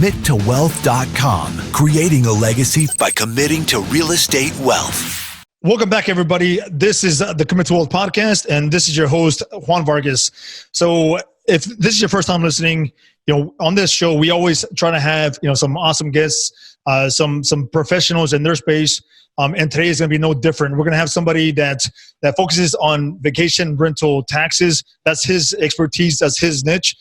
committowealth.com, creating a legacy by committing to real estate wealth. Welcome back, everybody. This is the Commit to Wealth podcast, and this is your host, Juan Vargas. So if this is your first time listening, on this show, we always try to have, some awesome guests, some professionals in their space. And today is going to be no different. We're going to have somebody that focuses on vacation rental taxes. That's his expertise. That's his niche.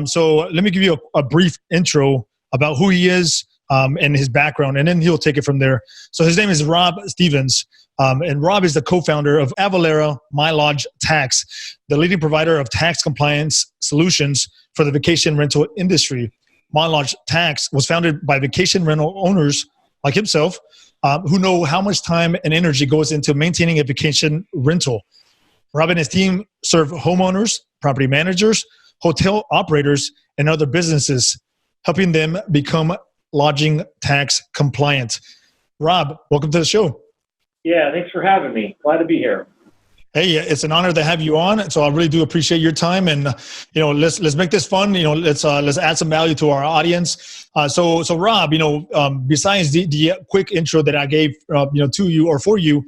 So let me give you a brief intro about who he is and his background, and then he'll take it from there. So his name is Rob Stevens, and Rob is the co-founder of Avalara MyLodgeTax, the leading provider of tax compliance solutions for the vacation rental industry. MyLodgeTax was founded by vacation rental owners like himself, who know how much time and energy goes into maintaining a vacation rental. Rob and his team serve homeowners, property managers, hotel operators, and other businesses, helping them become lodging tax compliant. Rob, welcome to the show. Yeah, thanks for having me. Glad to be here. Hey, it's an honor to have you on. So I really do appreciate your time, and let's make this fun. Let's add some value to our audience. So Rob, besides the quick intro that I gave, to you or for you,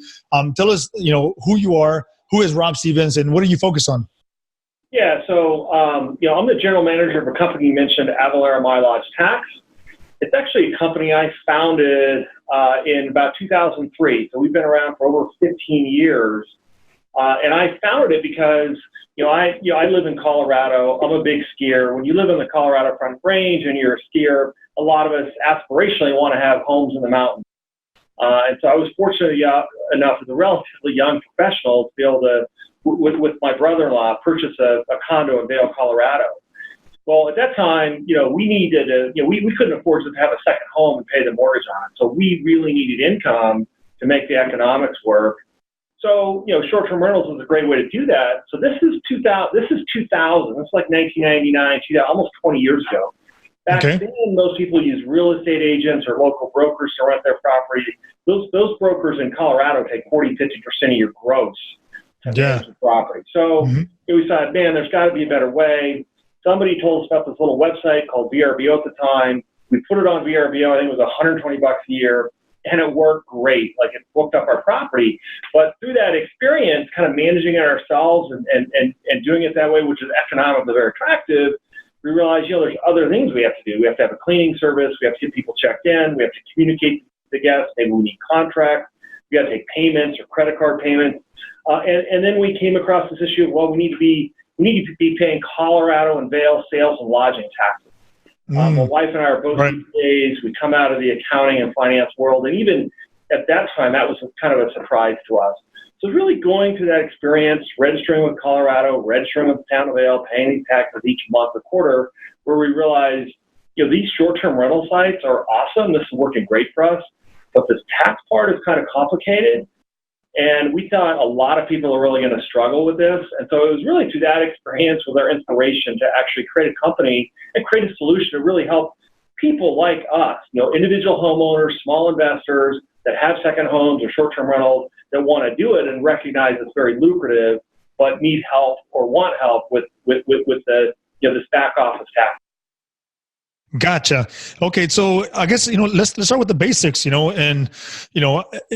tell us, who you are, who is Rob Stevens, and what do you focus on? Yeah, so I'm the general manager of a company you mentioned, Avalara MyLodgeTax. It's actually a company I founded in about 2003. So we've been around for over 15 years. And I founded it because, I live in Colorado. I'm a big skier. When you live in the Colorado Front Range and you're a skier, a lot of us aspirationally want to have homes in the mountains. And so I was fortunate enough as a relatively young professional to be able to, with my brother-in-law, purchase a condo in Vail, Colorado. Well, at that time, we needed we couldn't afford to have a second home and pay the mortgage on it. So we really needed income to make the economics work. So, short-term rentals was a great way to do that. So this is 2000. This is like 1999, almost 20 years ago. Back then, most people use real estate agents or local brokers to rent their property. Those brokers in Colorado take 40, 50% of your gross to manage the property. So we thought, man, there's got to be a better way. Somebody told us about this little website called VRBO at the time. We put it on VRBO. I think it was $120 a year. And it worked great. Like, it booked up our property. But through that experience, kind of managing it ourselves and doing it that way, which is economically very attractive, we realized, there's other things we have to do. We have to have a cleaning service. We have to get people checked in. We have to communicate to the guests. Maybe we need contracts. We got to take payments or credit card payments. And then we came across this issue of, we need to be paying Colorado and Vail sales and lodging taxes. My wife and I are both CPAs. We come out of the accounting and finance world, and even at that time, that was kind of a surprise to us. So really going through that experience, registering with Colorado, registering with the town of Vail, paying these taxes each month or quarter, where we realized, these short-term rental sites are awesome. This is working great for us, but this tax part is kind of complicated. And we thought a lot of people are really going to struggle with this. And so it was really through that experience with our inspiration to actually create a company and create a solution to really help people like us, individual homeowners, small investors that have second homes or short-term rentals that want to do it and recognize it's very lucrative, but need help or want help with the, this back office tax. Gotcha. Okay, so I guess let's start with the basics. And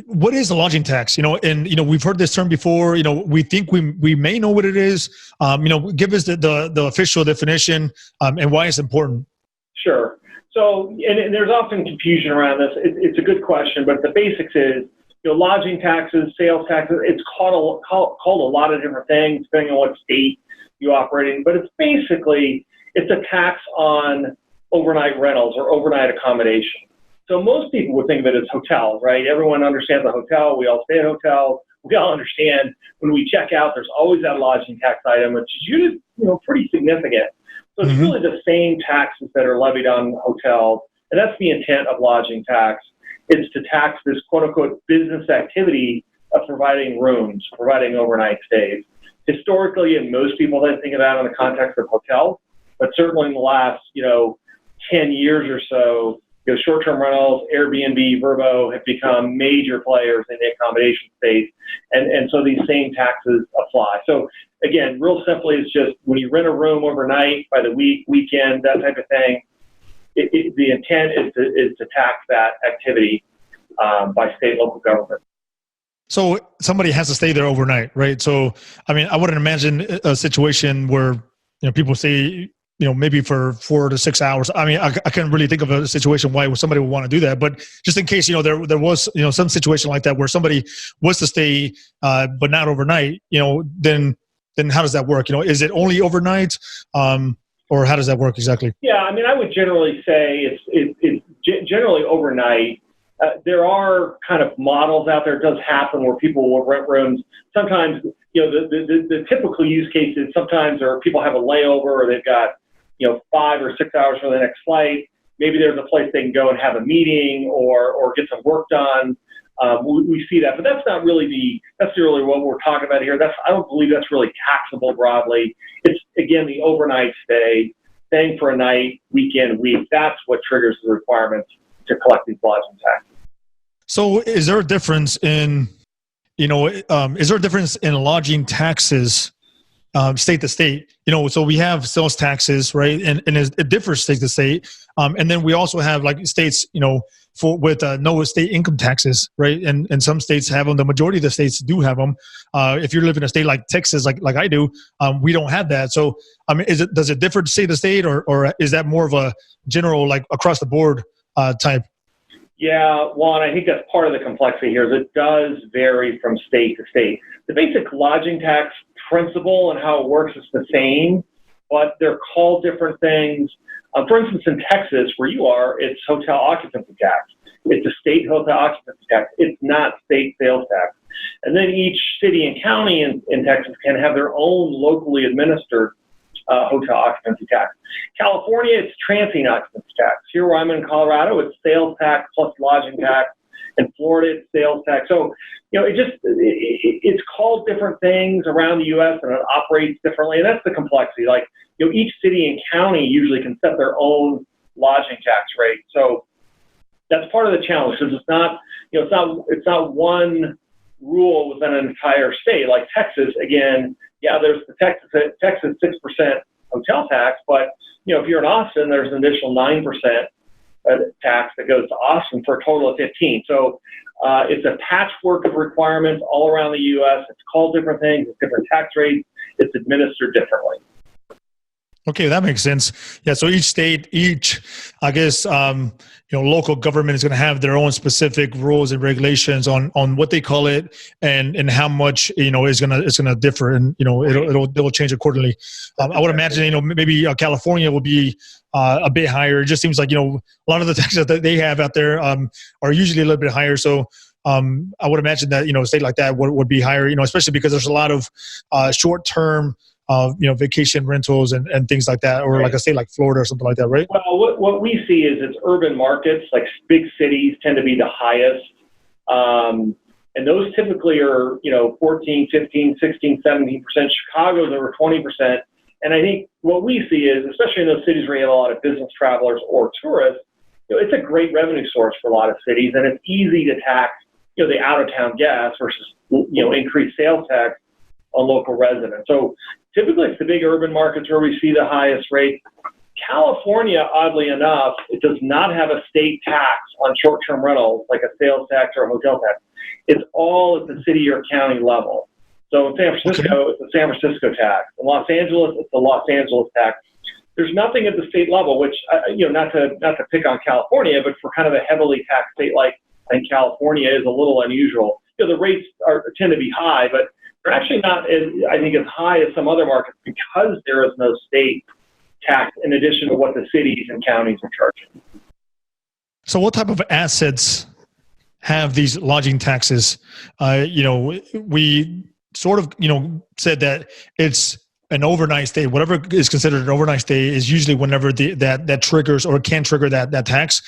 what is a lodging tax? And we've heard this term before. We think we may know what it is. Give us the official definition and why it's important. Sure. So, and there's often confusion around this. It's a good question, but the basics is lodging taxes, sales taxes. It's called a lot of different things depending on what state you operate in. But it's basically a tax on overnight rentals or overnight accommodation. So most people would think of it as hotels, right? Everyone understands a hotel. We all stay at hotels. We all understand when we check out, there's always that lodging tax item, which is usually, pretty significant. So it's really the same taxes that are levied on hotels. And that's the intent of lodging tax. It's to tax this quote unquote business activity of providing rooms, providing overnight stays. Historically, and most people didn't think of that in the context of hotels, but certainly in the last, 10 years or so, short-term rentals, Airbnb, Verbo have become major players in the accommodation space. And so these same taxes apply. So again, real simply, it's just when you rent a room overnight, by the week, weekend, that type of thing, the intent is to tax that activity by state and local government. So somebody has to stay there overnight, right? So, I mean, I wouldn't imagine a situation where, people stay, maybe for 4 to 6 hours. I mean, I can't really think of a situation why somebody would want to do that. But just in case, there was, some situation like that where somebody was to stay, but not overnight, then how does that work? Is it only overnight, or how does that work exactly? Yeah, I mean, I would generally say it's generally overnight. There are kind of models out there. It does happen where people will rent rooms. Sometimes, the typical use cases sometimes are people have a layover or they've got, 5 or 6 hours for the next flight. Maybe there's a place they can go and have a meeting or get some work done. We see that, but that's not really what we're talking about here. I don't believe that's really taxable broadly. It's, again, the overnight staying for a night, weekend, week. That's what triggers the requirements to collect these lodging taxes. So is there a difference in, lodging taxes state to state? So we have sales taxes, right? And it differs state to state. And then we also have like states, with no state income taxes, right? And some states have them. The majority of the states do have them. If you live in a state like Texas, like I do, we don't have that. So, I mean, does it differ state to state, or is that more of a general, like across the board type? Yeah, Juan, I think that's part of the complexity here. Is it does vary from state to state. The basic lodging tax principle and how it works is the same, but they're called different things. For instance, in Texas, where you are, it's hotel occupancy tax. It's a state hotel occupancy tax. It's not state sales tax. And then each city and county in Texas can have their own locally administered hotel occupancy tax. California, it's transient occupancy tax. Here where I'm in Colorado, it's sales tax plus lodging tax. In Florida, it's sales tax. So, it's called different things around the U.S. and it operates differently. And that's the complexity. Like, each city and county usually can set their own lodging tax rate. So that's part of the challenge because it's not one rule within an entire state. Like Texas, again, yeah, there's the Texas 6% hotel tax, but if you're in Austin, there's an additional 9% tax that goes to Austin for a total of 15%. So it's a patchwork of requirements all around the U.S. It's called different things, it's different tax rates, it's administered differently. Okay, that makes sense. Yeah, so each state, I guess, local government is going to have their own specific rules and regulations on what they call it and how much is gonna differ, and it'll change accordingly. I would imagine maybe California will be a bit higher. It just seems like a lot of the taxes that they have out there are usually a little bit higher. So I would imagine that a state like that would be higher. Especially because there's a lot of short term. Vacation rentals and things like that, or right. Like a state like Florida or something like that, right? Well, what we see is it's urban markets, like big cities tend to be the highest. And those typically are, 14, 15, 16, 17%. Chicago's over 20%. And I think what we see is, especially in those cities where you have a lot of business travelers or tourists, it's a great revenue source for a lot of cities. And it's easy to tax, the out-of-town guests versus, increased sales tax on local residents. So typically it's the big urban markets where we see the highest rate. California, oddly enough, it does not have a state tax on short-term rentals like a sales tax or a hotel tax. It's all at the city or county level. So in San Francisco, It's the San Francisco tax. In Los Angeles, it's the Los Angeles tax. There's nothing at the state level, which, not to pick on California, but for kind of a heavily taxed state like I think California is a little unusual. The rates tend to be high, but they're actually not, I think, as high as some other markets because there is no state tax in addition to what the cities and counties are charging. So what type of assets have these lodging taxes? We sort of, said that it's an overnight stay. Whatever is considered an overnight stay is usually whenever that triggers or can trigger that tax.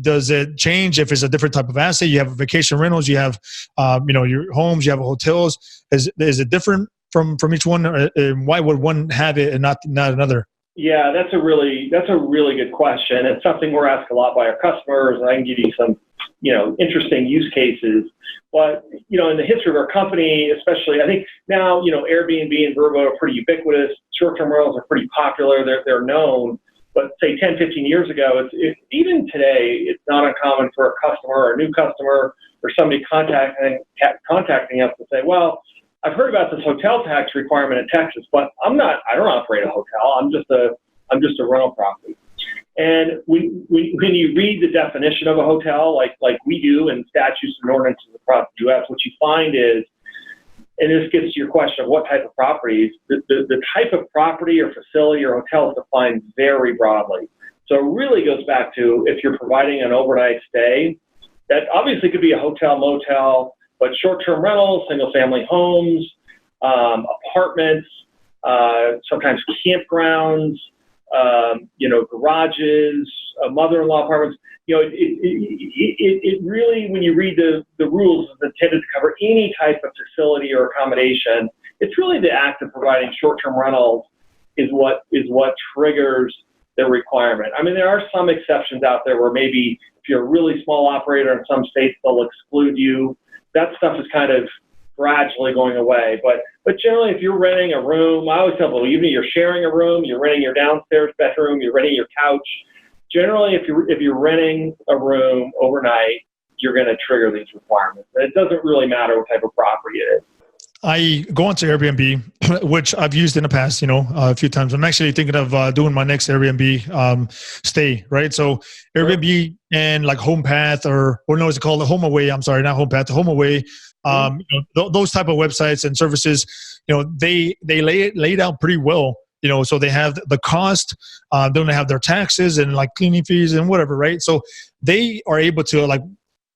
Does it change if it's a different type of asset? You have vacation rentals, you have your homes, you have hotels. Is it different from each one? Why would one have it and not another? Yeah, that's a really good question. It's something we're asked a lot by our customers, and I can give you some interesting use cases. But in the history of our company, especially, I think now Airbnb and Verbo are pretty ubiquitous. Short-term rentals are pretty popular. They're known. But say 10, 15 years ago, even today, it's not uncommon for a customer or a new customer or somebody contacting us to say, well, I've heard about this hotel tax requirement in Texas, but I don't operate a hotel. I'm just a rental property. And when you read the definition of a hotel, like we do in statutes and ordinances across the U.S., what you find is, and this gets to your question of what type of properties, the type of property or facility or hotel is defined very broadly. So it really goes back to if you're providing an overnight stay, that obviously could be a hotel, motel, but short-term rentals, single-family homes, apartments, sometimes campgrounds, garages, mother-in-law apartments. It really, when you read the rules, is intended to cover any type of facility or accommodation. It's really the act of providing short-term rentals is what triggers the requirement. I mean, there are some exceptions out there where maybe if you're a really small operator in some states, they'll exclude you. That stuff is kind of gradually going away. But generally, if you're renting a room, I always tell people, even if you're sharing a room, you're renting your downstairs bedroom, you're renting your couch. Generally, if you're renting a room overnight, you're going to trigger these requirements. It doesn't really matter what type of property it is. I go onto Airbnb, which I've used in the past, a few times. I'm actually thinking of doing my next Airbnb stay, right? So Airbnb and like HomePath it's called the Homeaway. I'm sorry, not HomePath, the Homeaway. Those type of websites and services, they lay it out pretty well. So they have the cost, then they have their taxes and like cleaning fees and whatever, right? So they are able to like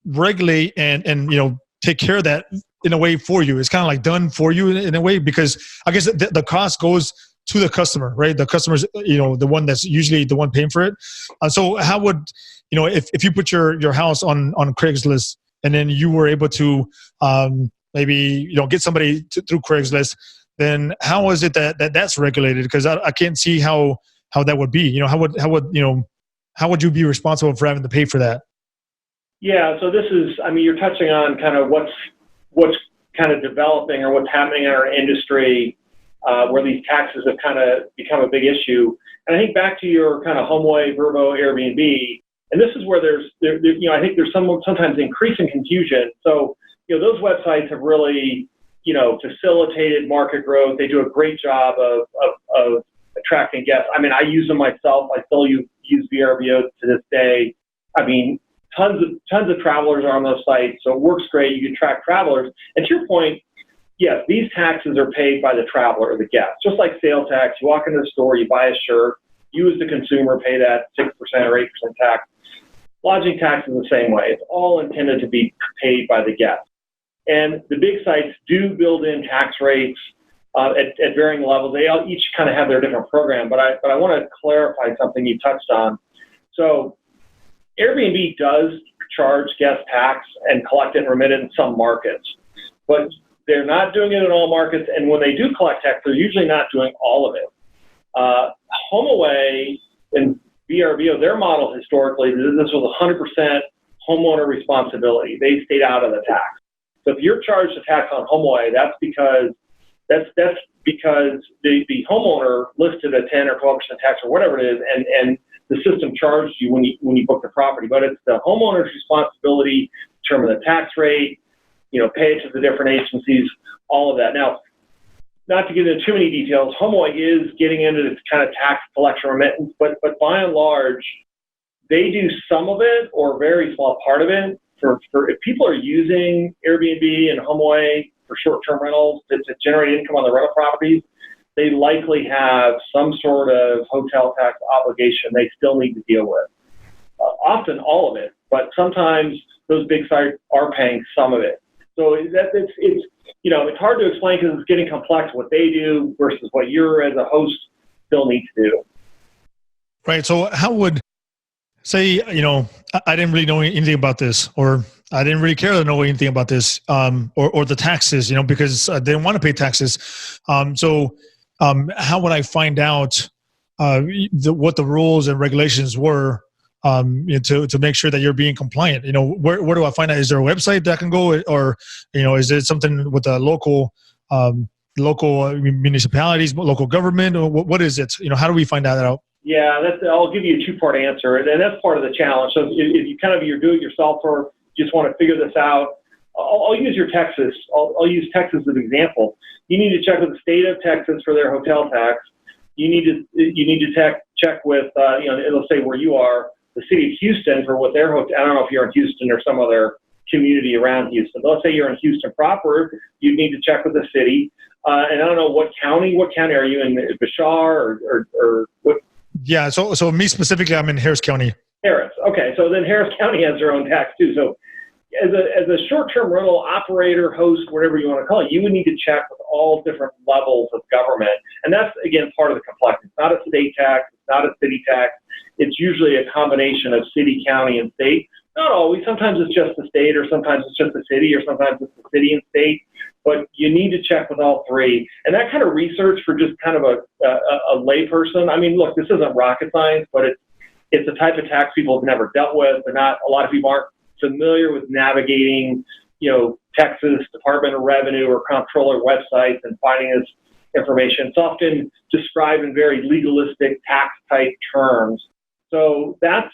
regulate and take care of that in a way for you. It's kind of like done for you in a way, because I guess the cost goes to the customer, right? The customer's, the one that's usually the one paying for it. So how would, if you put your house on Craigslist and then you were able to maybe, get somebody through Craigslist, then how is it that's regulated? Because I can't see how that would be. How would you be responsible for having to pay for that? Yeah, so this is, you're touching on kind of what's kind of developing or what's happening in our industry where these taxes have kind of become a big issue. And I think back to your kind of Homeaway, Verbo, Airbnb, and this is where I think there's sometimes increasing confusion. So, those websites have really, facilitated market growth. They do a great job of attracting guests. I use them myself. I still use VRBO to this day. Tons of travelers are on those sites, so it works great. You can track travelers. And to your point, yes, these taxes are paid by the traveler or the guest. Just like sales tax, you walk into the store, you buy a shirt, you as the consumer pay that 6% or 8% tax. Lodging tax is the same way. It's all intended to be paid by the guest. And the big sites do build in tax rates at varying levels. They all each kind of have their different program, but I want to clarify something you touched on. So Airbnb does charge guest tax and collect it and remit it in some markets, but they're not doing it in all markets. And when they do collect tax, they're usually not doing all of it. Homeaway and VRBO, their model historically, this was 100% homeowner responsibility. They stayed out of the tax. So if you're charged a tax on Homeaway, that's because the homeowner listed a 10 or 12% tax or whatever it is, and the system charged you when you book the property. But it's the homeowner's responsibility to determine the tax rate, pay it to the different agencies, all of that. Now, not to get into too many details, Homeaway is getting into this kind of tax collection remittance, but by and large, they do some of it or a very small part of it. For if people are using Airbnb and Homeaway for short-term rentals to generate income on the rental properties, they likely have some sort of hotel tax obligation they still need to deal with. Often all of it, but sometimes those big sites are paying some of it. So it's hard to explain because it's getting complex what they do versus what you're as a host still need to do. Right. So how would, say, I didn't really know anything about this, or I didn't really care to know anything about this, or the taxes, because I didn't want to pay taxes. So how would I find out what the rules and regulations were to make sure that you're being compliant? Where do I find out? Is there a website that I can go, or is it something with the local municipalities, local government, or what is it? How do we find that out? Yeah, I'll give you a two-part answer, and that's part of the challenge. So if you you're do-it-yourself or just want to figure this out, I'll use Texas. I'll use Texas as an example. You need to check with the state of Texas for their hotel tax. You need to check with let's say where you are, the city of Houston for what their hotel. I don't know if you're in Houston or some other community around Houston. But let's say you're in Houston proper, you need to check with the city. And I don't know what county. What county are you in? Bashar or what? Yeah. So me specifically, I'm in Harris County. Harris. Okay. So then Harris County has their own tax too. So as a short-term rental operator, host, whatever you want to call it, you would need to check with all different levels of government. And that's, again, part of the complexity. It's not a state tax. It's not a city tax. It's usually a combination of city, county, and state. Not always. Sometimes it's just the state, or sometimes it's just the city, or sometimes it's the city and state. But you need to check with all three. And that kind of research for just kind of a layperson, I mean, look, this isn't rocket science, but it's a type of tax people have never dealt with. A lot of people aren't familiar with navigating, Texas Department of Revenue or comptroller websites and finding this information. It's often described in very legalistic tax type terms. So that's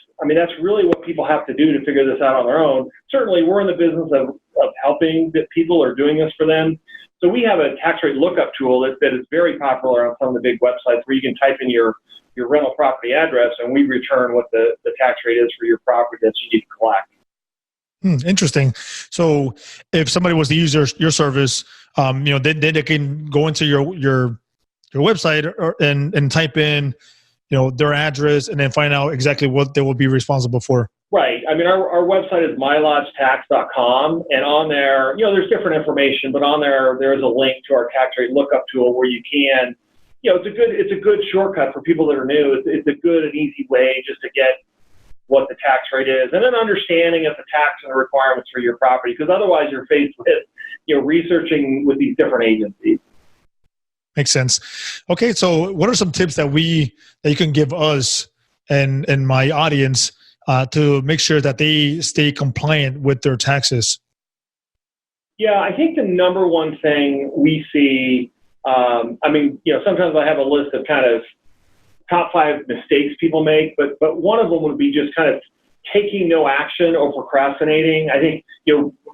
really what people have to do to figure this out on their own. Certainly, we're in the business of helping people or doing this for them. So we have a tax rate lookup tool that is very popular on some of the big websites where you can type in your rental property address and we return what the tax rate is for your property that you need to collect. Interesting. So if somebody was to use your service, then they can go into your website and type in, their address and then find out exactly what they will be responsible for. Right. I mean, our website is MyLodgeTax.com, and on there, there's different information, but on there's a link to our tax rate lookup tool where you can, it's a good shortcut for people that are new. It's a good and easy way just to get what the tax rate is, and then understanding of the tax and the requirements for your property, because otherwise you're faced with, researching with these different agencies. Makes sense. Okay, so what are some tips that you can give us and my audience to make sure that they stay compliant with their taxes? Yeah, I think the number one thing we see, sometimes I have a list of kind of top 5 mistakes people make, but one of them would be just kind of taking no action or procrastinating. I think,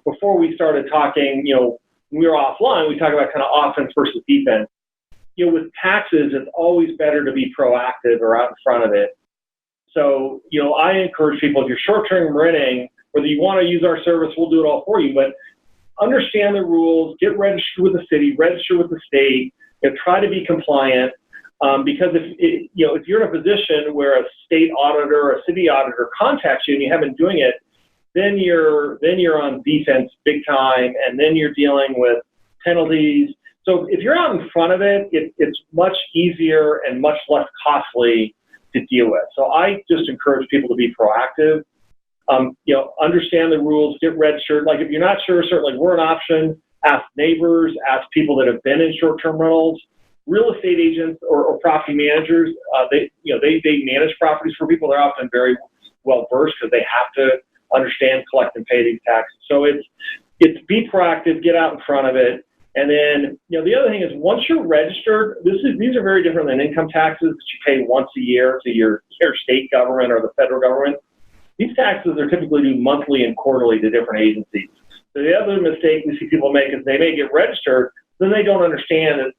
before we started talking, when we were offline, we talked about kind of offense versus defense. With taxes, it's always better to be proactive or out in front of it. So, I encourage people, if you're short-term renting, whether you want to use our service, we'll do it all for you, but understand the rules, get registered with the city, register with the state, try to be compliant. Because if you're in a position where a state auditor or a city auditor contacts you and you haven't been doing it, then you're on defense big time, and then you're dealing with penalties. So if you're out in front of it, it's much easier and much less costly to deal with. So I just encourage people to be proactive. Understand the rules, get registered. Like if you're not sure, certainly we're an option. Ask neighbors, ask people that have been in short-term rentals. Real estate agents or property managers, they manage properties for people. They're often very well versed because they have to understand, collect, and pay these taxes. So it's be proactive, get out in front of it, and then the other thing is once you're registered, these are very different than income taxes that you pay once a year to your state government or the federal government. These taxes are typically due monthly and quarterly to different agencies. So the other mistake we see people make is they may get registered, then they don't understand that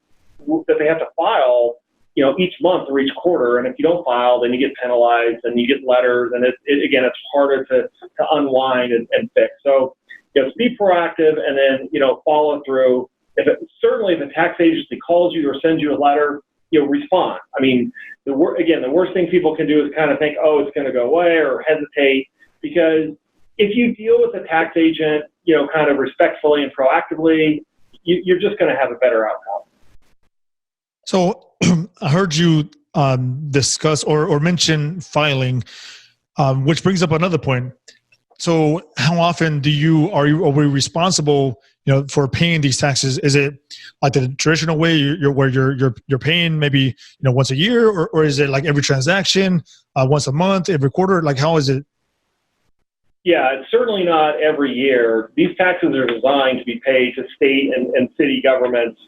they have to file, each month or each quarter, and if you don't file, then you get penalized and you get letters, and it's harder to unwind and fix. So, be proactive and then follow through. If a tax agency calls you or sends you a letter, respond. I mean, the worst thing people can do is kind of think, oh, it's going to go away, or hesitate, because if you deal with a tax agent, kind of respectfully and proactively, you're just going to have a better outcome. So I heard you discuss or mention filing, which brings up another point. So how often are we responsible, for paying these taxes? Is it like the traditional way where you're paying maybe, once a year, or is it like every transaction, once a month, every quarter? Like how is it? Yeah, it's certainly not every year. These taxes are designed to be paid to state and city governments.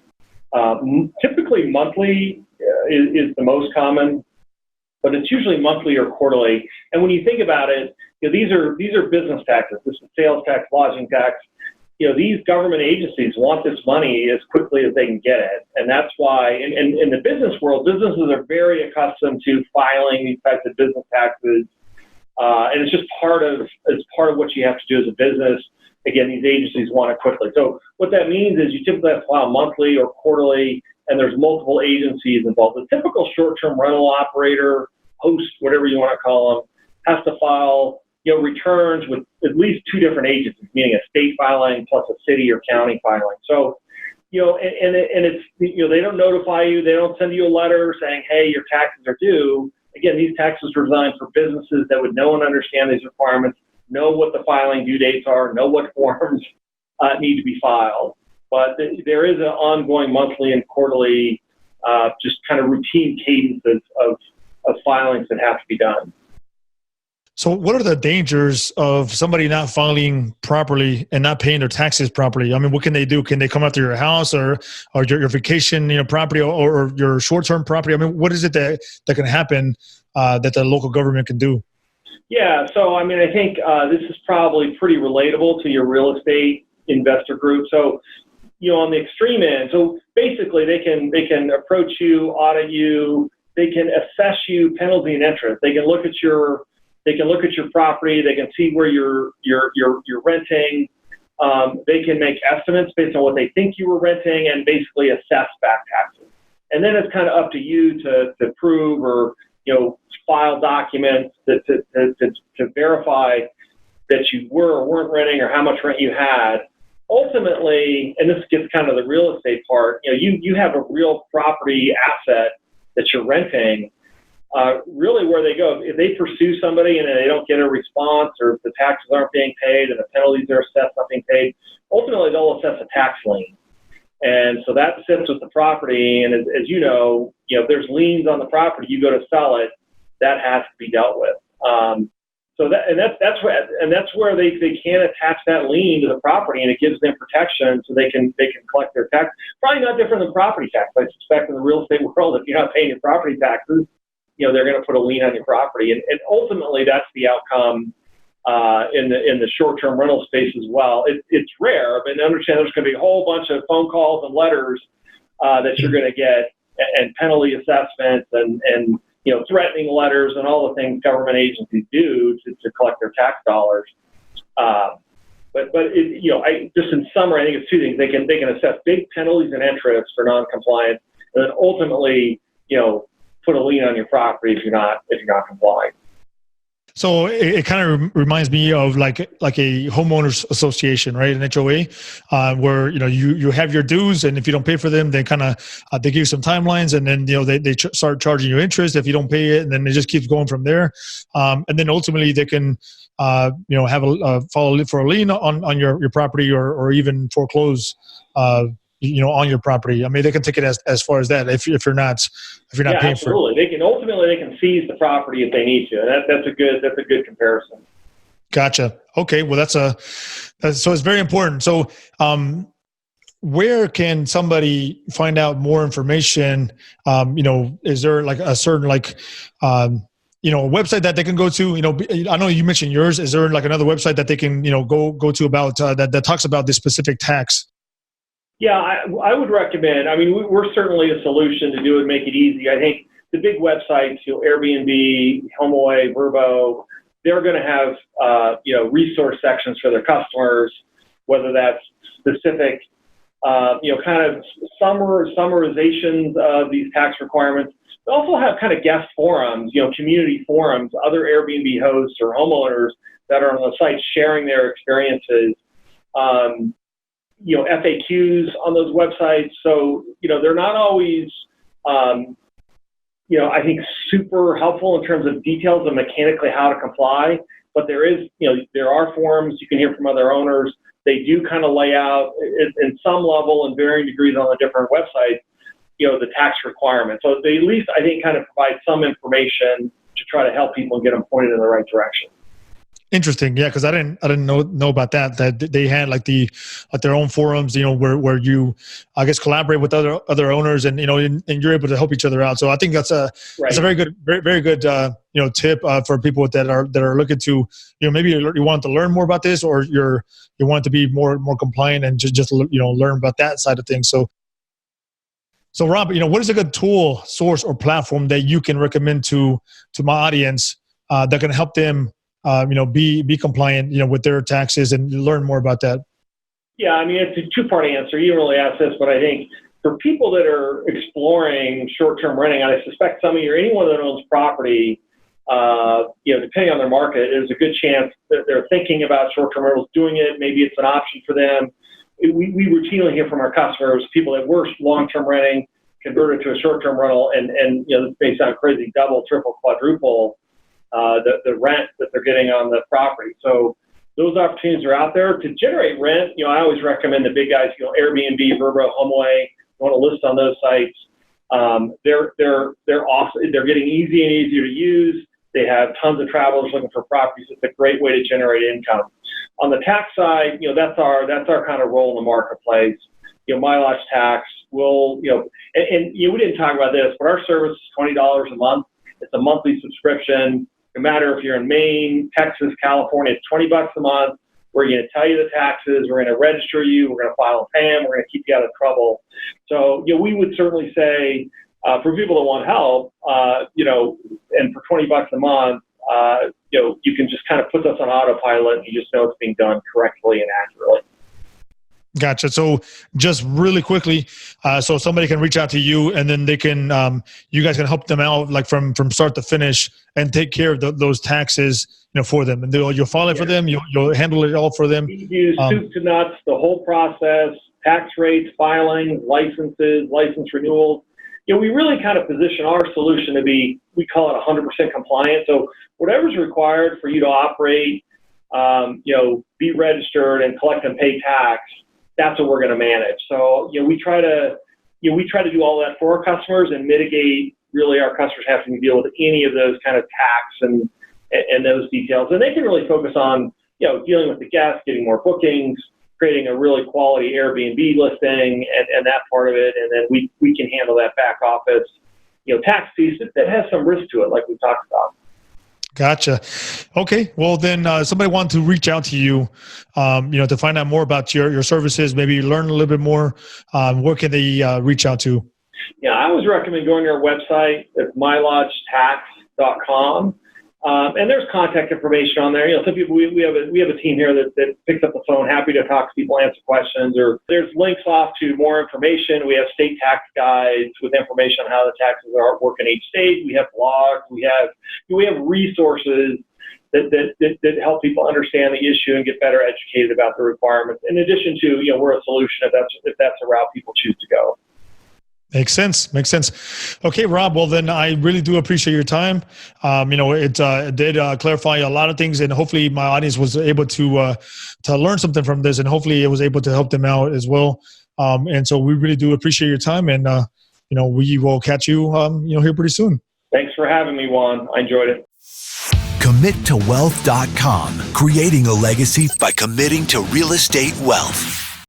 Typically monthly is the most common. but it's usually monthly or quarterly. And when you think about it, these are business taxes. This is sales tax, lodging tax. These government agencies want this money as quickly as they can get it. And that's why, in the business world, businesses are very accustomed to filing these types of business taxes. And it's just part of what you have to do as a business. Again, these agencies want it quickly. So what that means is you typically have to file monthly or quarterly, and there's multiple agencies involved. The typical short-term rental operator, host, whatever you want to call them, has to file returns with at least two different agencies, meaning a state filing plus a city or county filing. So, and it's, they don't notify you, they don't send you a letter saying, hey, your taxes are due. Again, these taxes are designed for businesses that would know and understand these requirements, know what the filing due dates are, know what forms need to be filed. But there is an ongoing monthly and quarterly, just kind of routine cadences of filings that have to be done. So what are the dangers of somebody not filing properly and not paying their taxes properly? I mean, what can they do? Can they come after your house or your vacation property or your short-term property? I mean, what is it that can happen that the local government can do? Yeah, so I mean, I think this is probably pretty relatable to your real estate investor group. So, on the extreme end, so basically they can approach you, audit you, they can assess you penalty and interest. They can look at your property. They can see where you're renting. They can make estimates based on what they think you were renting and basically assess back taxes. And then it's kind of up to you to prove or file documents to verify that you were or weren't renting or how much rent you had. Ultimately, and this gets kind of the real estate part, you have a real property asset that you're renting. Really where they go, if they pursue somebody and they don't get a response or if the taxes aren't being paid and the penalties are assessed not being paid, ultimately they'll assess a tax lien. And so that sits with the property. And as you know, if there's liens on the property, you go to sell it, that has to be dealt with. That's where they can attach that lien to the property, and it gives them protection so they can collect their tax. Probably not different than property tax. I suspect in the real estate world, if you're not paying your property taxes, they're going to put a lien on your property, and ultimately that's the outcome in the short-term rental space as well. It's rare, but understand there's going to be a whole bunch of phone calls and letters that you're going to get, and penalty assessments and threatening letters and all the things government agencies do to collect their tax dollars. Just in summary, I think it's two things. They can assess big penalties and interest for non-compliance, and then ultimately, put a lien on your property if you're not complying. So it kind of reminds me of like a homeowners association, right? An HOA, where you have your dues, and if you don't pay for them, then kind of they give you some timelines, and then they start charging you interest if you don't pay it, and then it just keeps going from there. And then ultimately they can have follow for a lien on your property or even foreclose on your property. I mean, they can take it as far as that if you're not paying absolutely. for it. They can seize the property if they need to. And that's a good comparison. Gotcha. Okay. Well, so it's very important. So, where can somebody find out more information? Is there like a certain website that they can go to? I know you mentioned yours. Is there like another website that they can go to about that talks about this specific tax? Yeah, I would recommend. I mean, we're certainly a solution to do it, make it easy. I think the big websites, Airbnb, Homeaway, Verbo, they're going to have resource sections for their customers, whether that's specific, kind of summarizations of these tax requirements. They also have kind of guest forums, community forums, other Airbnb hosts or homeowners that are on the site sharing their experiences. FAQs on those websites. So, they're not always, I think super helpful in terms of details of mechanically how to comply, but there are forums you can hear from other owners. They do kind of lay out in some level and varying degrees on the different websites, the tax requirements. So they at least, I think, kind of provide some information to try to help people and get them pointed in the right direction. Interesting. Yeah, because I didn't know about that. That they had like their own forums, where you, I guess, collaborate with other owners, and and you're able to help each other out. So I think that's a very good, very good tip for people that are looking to, maybe you want to learn more about this, or you want to be more compliant and just learn about that side of things. So Rob, what is a good tool, source, or platform that you can recommend to my audience that can help them be compliant, with their taxes and learn more about that? Yeah, I mean, it's a two-part answer. You didn't really ask this, but I think for people that are exploring short-term renting, I suspect anyone that owns property, depending on their market, there's a good chance that they're thinking about short-term rentals, doing it. Maybe it's an option for them. We routinely hear from our customers, people that were long-term renting, converted to a short-term rental, and this may sound crazy, double, triple, quadruple the rent that they're getting on the property. So those opportunities are out there. To generate rent, I always recommend the big guys, Airbnb, Verbo, Homeaway. You want to list on those sites. They're awesome. They're getting easier and easier to use. They have tons of travelers looking for properties. It's a great way to generate income. On the tax side, that's our kind of role in the marketplace. MyLodgeTax will, and we didn't talk about this, but our service is $20 a month. It's a monthly subscription. No matter if you're in Maine, Texas, California, it's $20 a month. We're going to tell you the taxes. We're going to register you. We're going to file a PAM. We're going to keep you out of trouble. So, we would certainly say for people that want help, and for $20 a month, you can just kind of put us on autopilot and you just know it's being done correctly and accurately. Gotcha. So just really quickly, so somebody can reach out to you, and then they can, you guys can help them out like from start to finish and take care of those taxes, for them. And you'll file it for them. You'll handle it all for them. We use soup to nuts, the whole process, tax rates, filing, licenses, license renewals. We really kind of position our solution to be, we call it 100% compliant. So whatever's required for you to operate, be registered and collect and pay tax, that's what we're going to manage. So, we try to do all that for our customers and mitigate really our customers having to deal with any of those kind of tax and those details. And they can really focus on, dealing with the guests, getting more bookings, creating a really quality Airbnb listing and that part of it. And then we can handle that back office, tax piece that has some risk to it, like we talked about. Gotcha. Okay. Well, then somebody wants to reach out to you, to find out more about your services, maybe learn a little bit more. Where can they reach out to? Yeah, I always recommend going to our website at mylodgetax.com. And there's contact information on there. Some people, we have a team here that picks up the phone, happy to talk to people, answer questions, or there's links off to more information. We have state tax guides with information on how the taxes work in each state. We have blogs. We have resources that help people understand the issue and get better educated about the requirements. In addition to, we're a solution if that's a route people choose to go. Makes sense. Okay, Rob. Well, then I really do appreciate your time. It did clarify a lot of things, and hopefully my audience was able to learn something from this, and hopefully it was able to help them out as well. And so we really do appreciate your time, and we will catch you here pretty soon. Thanks for having me, Juan. I enjoyed it. CommitToWealth.com, creating a legacy by committing to real estate wealth.